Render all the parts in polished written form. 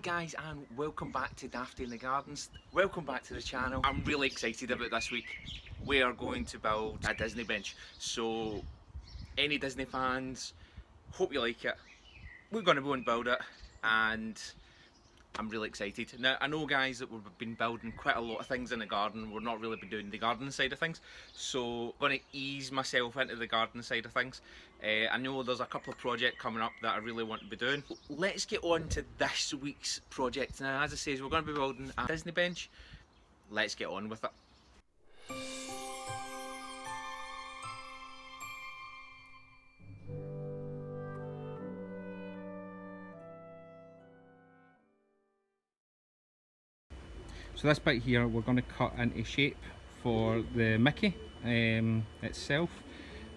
guys, and welcome back to Dafty in the Gardens. Welcome back to the channel. I'm really excited about this week. We are going to build a Disney bench. So any Disney fans, hope you like it. We're going to go and build it, and I'm really excited. Now, I know, guys, that we've been building quite a lot of things in the garden. We're not really been doing the garden side of things, so I'm going to ease myself into the garden side of things. I know there's a couple of projects coming up that I really want to be doing. Let's get on to this week's project. Now, as I say, we're going to be building a Disney bench. Let's get on with it. So this bit here we're going to cut into shape for the Mickey itself,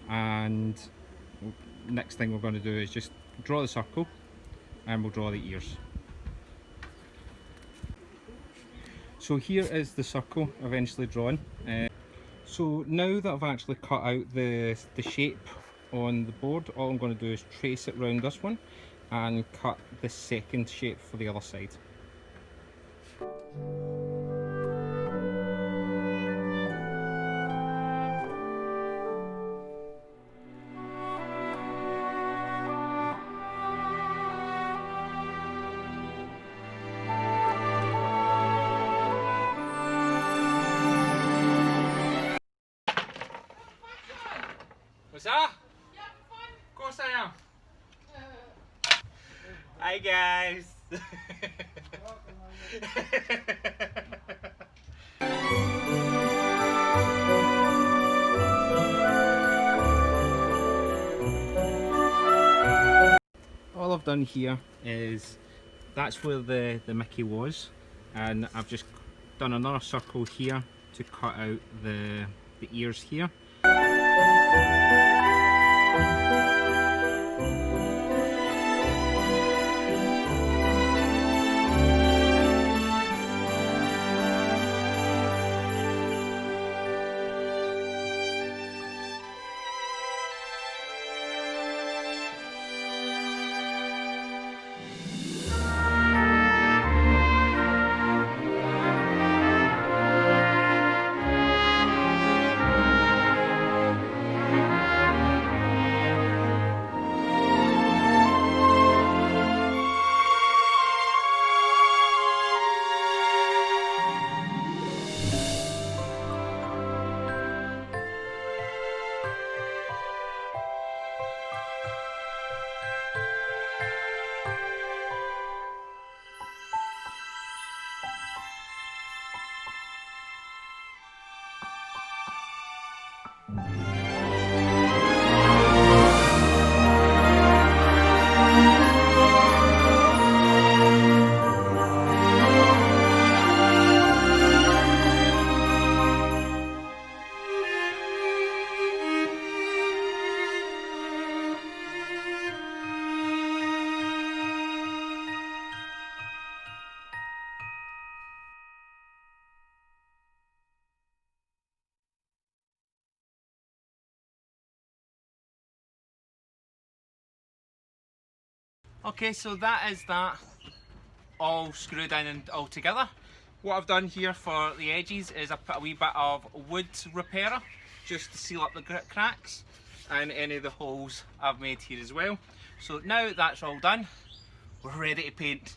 and next thing we're going to do is just draw the circle and we'll draw the ears. So here is the circle eventually drawn. So now that I've actually cut out the shape on the board, all I'm going to do is trace it round this one and cut the second shape for the other side. What's that? Yeah, fun. Of course I am. Hi guys. All I've done here is that's where the Mickey was, and I've just done another circle here to cut out the ears here. Okay, so that is that all screwed in and all together. What I've done here for the edges is I put a wee bit of wood repairer just to seal up the cracks and any of the holes I've made here as well. So now that's all done, we're ready to paint.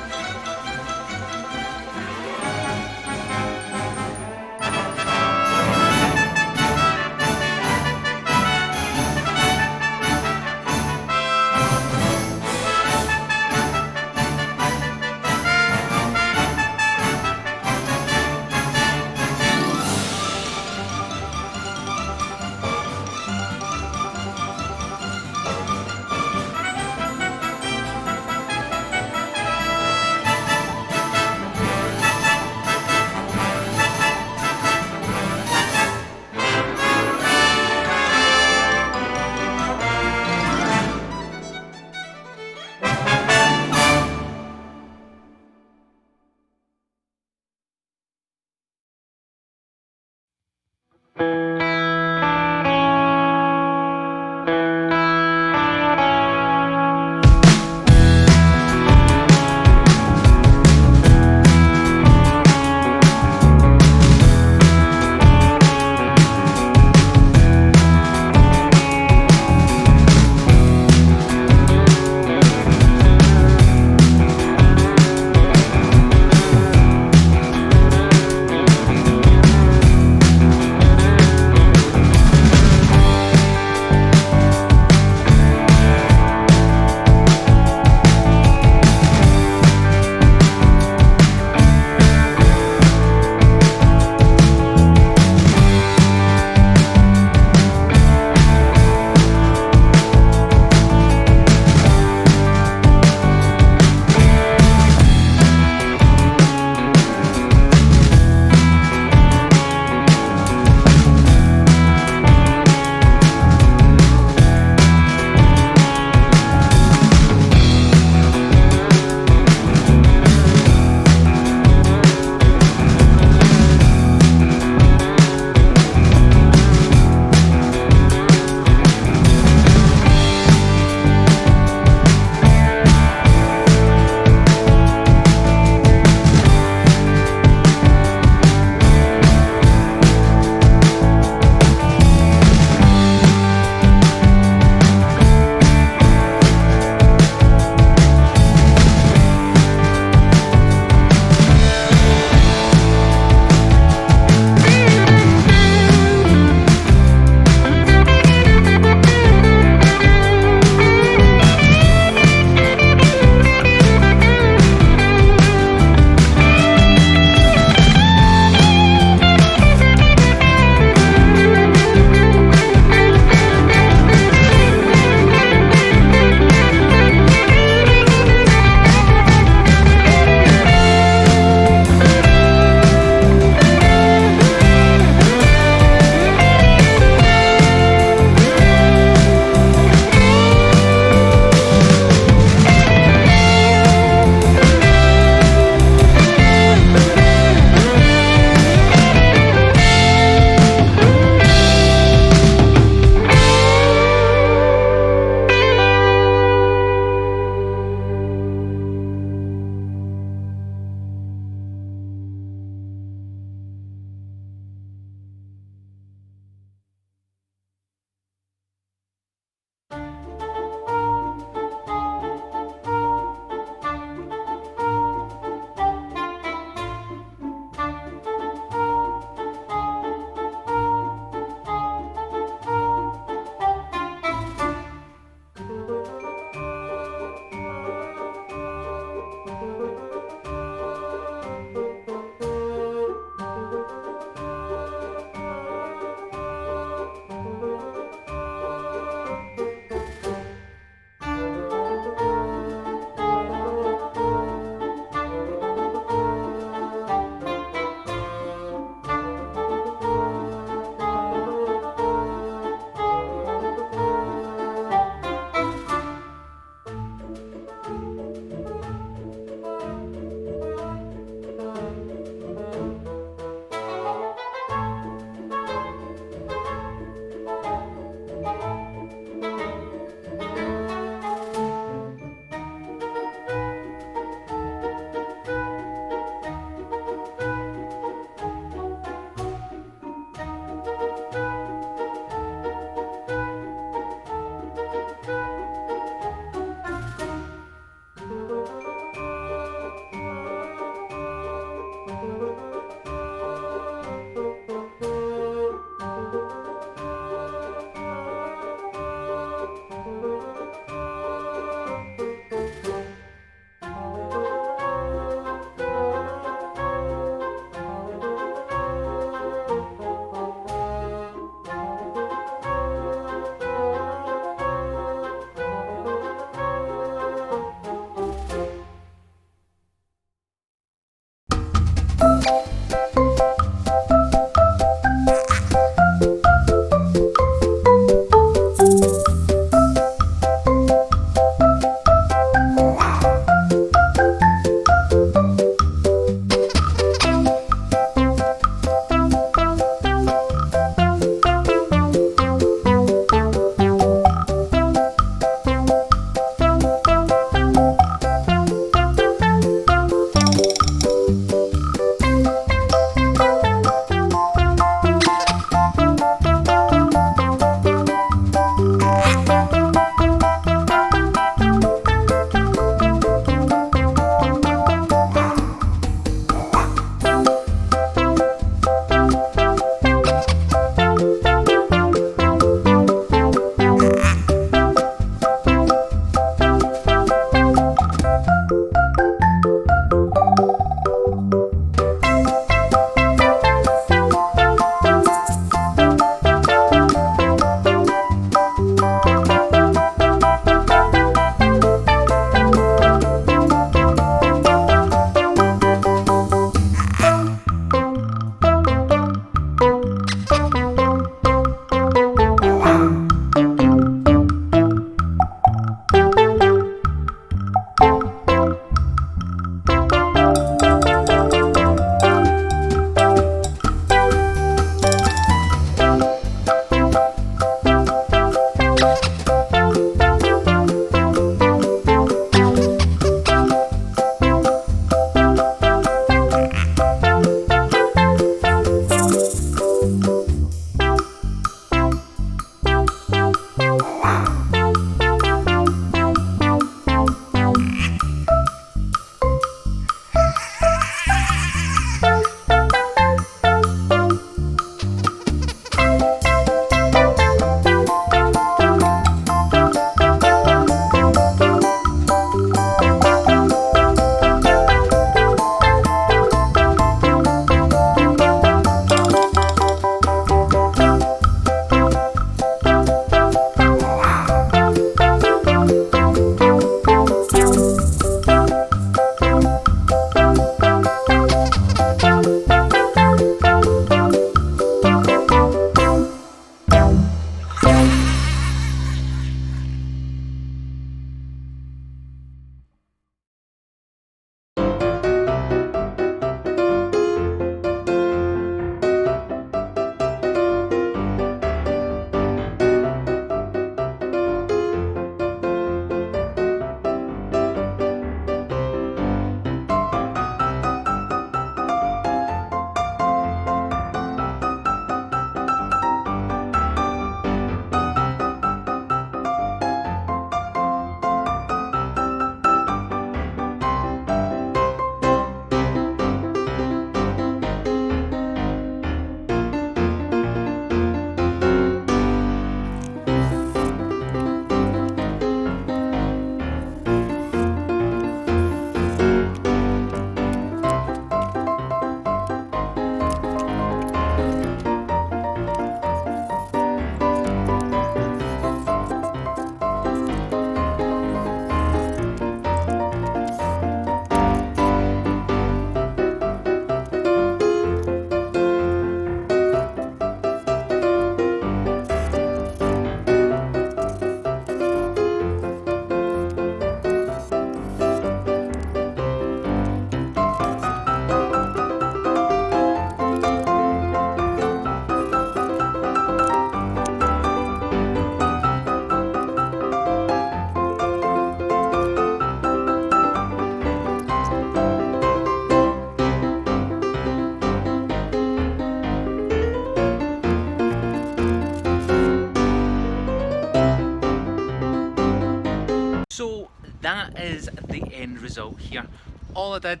that is the end result here. All I did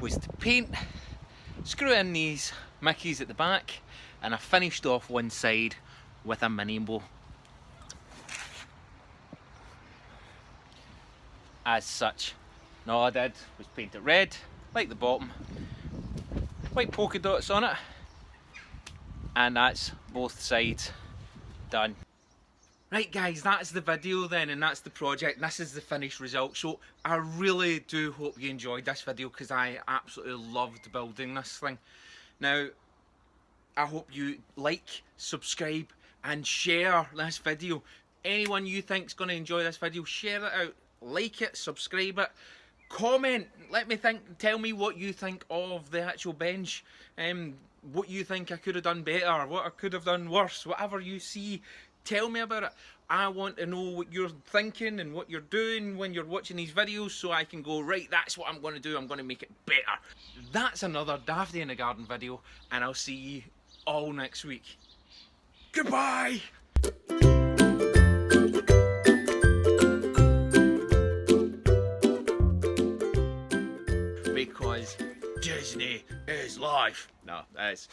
was to paint, screw in these Mickeys at the back, and I finished off one side with a mini bow. As such, and all I did was paint it red, like the bottom, white polka dots on it, and that's both sides done. Right guys, that's the video then, and that's the project, and this is the finished result. So I really do hope you enjoyed this video, because I absolutely loved building this thing. Now, I hope you like, subscribe and share this video. Anyone you think's going to enjoy this video, share it out, like it, subscribe it, comment, let me think, tell me what you think of the actual bench, what you think I could have done better, what I could have done worse, whatever you see. Tell me about it. I want to know what you're thinking and what you're doing when you're watching these videos, so I can go, right, that's what I'm going to do, I'm going to make it better. That's another Dafty in the Garden video, and I'll see you all next week. Goodbye! Because Disney is life. No, that is...